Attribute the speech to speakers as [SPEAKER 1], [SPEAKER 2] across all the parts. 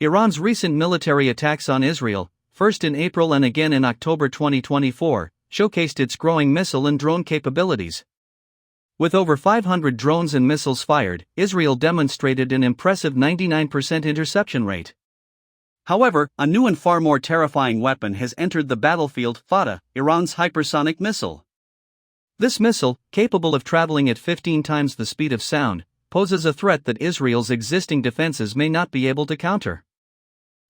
[SPEAKER 1] Iran's recent military attacks on Israel, first in April and again in October 2024, showcased its growing missile and drone capabilities. With over 500 drones and missiles fired, Israel demonstrated an impressive 99% interception rate. However, a new and far more terrifying weapon has entered the battlefield: Fattah, Iran's hypersonic missile. This missile, capable of traveling at 15 times the speed of sound, poses a threat that Israel's existing defenses may not be able to counter.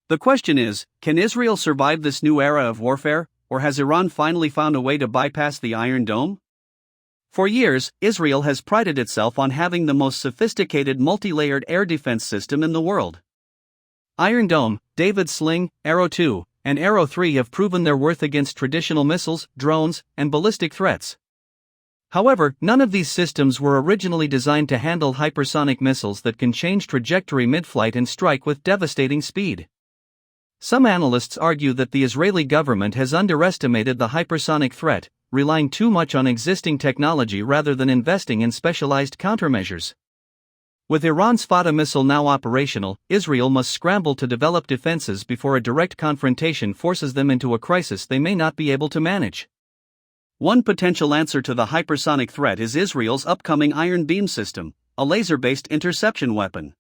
[SPEAKER 1] The question is, can Israel survive this new era of warfare, or has Iran finally found a way to bypass the Iron Dome? For years, Israel has prided itself on having the most sophisticated multi-layered air defense system in the world. Iron Dome, David's Sling, Arrow 2, and Arrow 3 have proven their worth against traditional missiles, drones, and ballistic threats. However, none of these systems were originally designed to handle hypersonic missiles that can change trajectory mid-flight and strike with devastating speed. Some analysts argue that the Israeli government has underestimated the hypersonic threat, relying too much on existing technology rather than investing in specialized countermeasures. With Iran's Fattah missile now operational, Israel must scramble to develop defenses before a direct confrontation forces them into a crisis they may not be able to manage. One potential answer to the hypersonic threat is Israel's upcoming Iron Beam system, a laser-based interception weapon.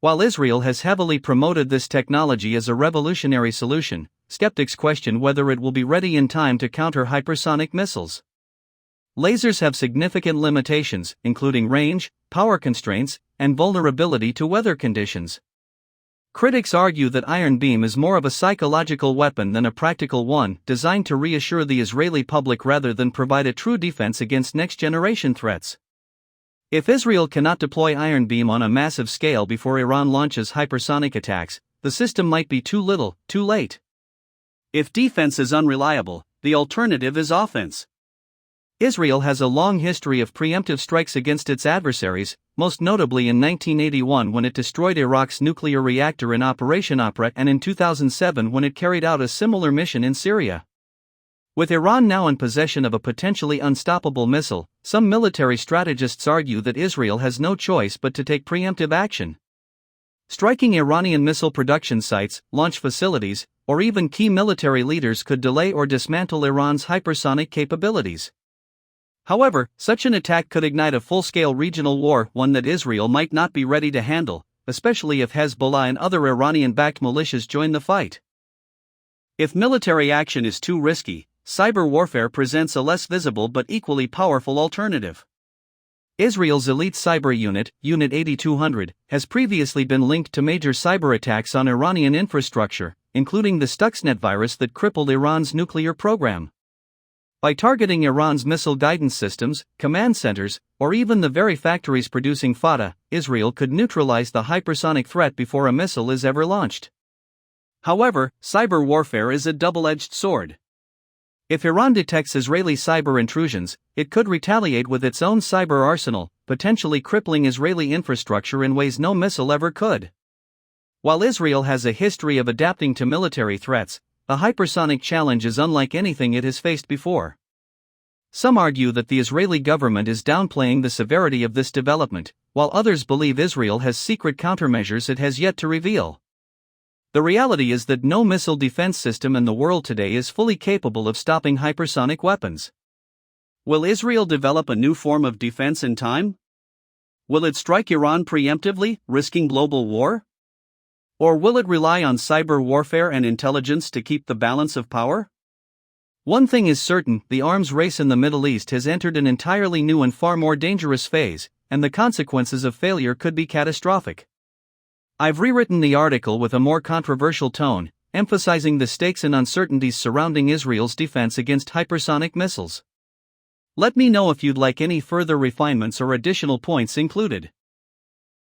[SPEAKER 1] While Israel has heavily promoted this technology as a revolutionary solution, skeptics question whether it will be ready in time to counter hypersonic missiles. Lasers have significant limitations, including range, power constraints, and vulnerability to weather conditions. Critics argue that Iron Beam is more of a psychological weapon than a practical one, designed to reassure the Israeli public rather than provide a true defense against next-generation threats. If Israel cannot deploy Iron Beam on a massive scale before Iran launches hypersonic attacks, the system might be too little, too late. If defense is unreliable, the alternative is offense. Israel has a long history of preemptive strikes against its adversaries, most notably in 1981 when it destroyed Iraq's nuclear reactor in Operation Opera and in 2007 when it carried out a similar mission in Syria. With Iran now in possession of a potentially unstoppable missile, some military strategists argue that Israel has no choice but to take preemptive action. Striking Iranian missile production sites, launch facilities, or even key military leaders could delay or dismantle Iran's hypersonic capabilities. However, such an attack could ignite a full-scale regional war, one that Israel might not be ready to handle, especially if Hezbollah and other Iranian-backed militias join the fight. If military action is too risky, cyber warfare presents a less visible but equally powerful alternative. Israel's elite cyber unit, Unit 8200, has previously been linked to major cyber attacks on Iranian infrastructure, including the Stuxnet virus that crippled Iran's nuclear program. By targeting Iran's missile guidance systems, command centers, or even the very factories producing Fattah, Israel could neutralize the hypersonic threat before a missile is ever launched. However, cyber warfare is a double-edged sword. If Iran detects Israeli cyber intrusions, it could retaliate with its own cyber arsenal, potentially crippling Israeli infrastructure in ways no missile ever could. While Israel has a history of adapting to military threats, the hypersonic challenge is unlike anything it has faced before. Some argue that the Israeli government is downplaying the severity of this development, while others believe Israel has secret countermeasures it has yet to reveal. The reality is that no missile defense system in the world today is fully capable of stopping hypersonic weapons. Will Israel develop a new form of defense in time? Will it strike Iran preemptively, risking global war? Or will it rely on cyber warfare and intelligence to keep the balance of power? One thing is certain: the arms race in the Middle East has entered an entirely new and far more dangerous phase, and the consequences of failure could be catastrophic. I've rewritten the article with a more controversial tone, emphasizing the stakes and uncertainties surrounding Israel's defense against hypersonic missiles. Let me know if you'd like any further refinements or additional points included.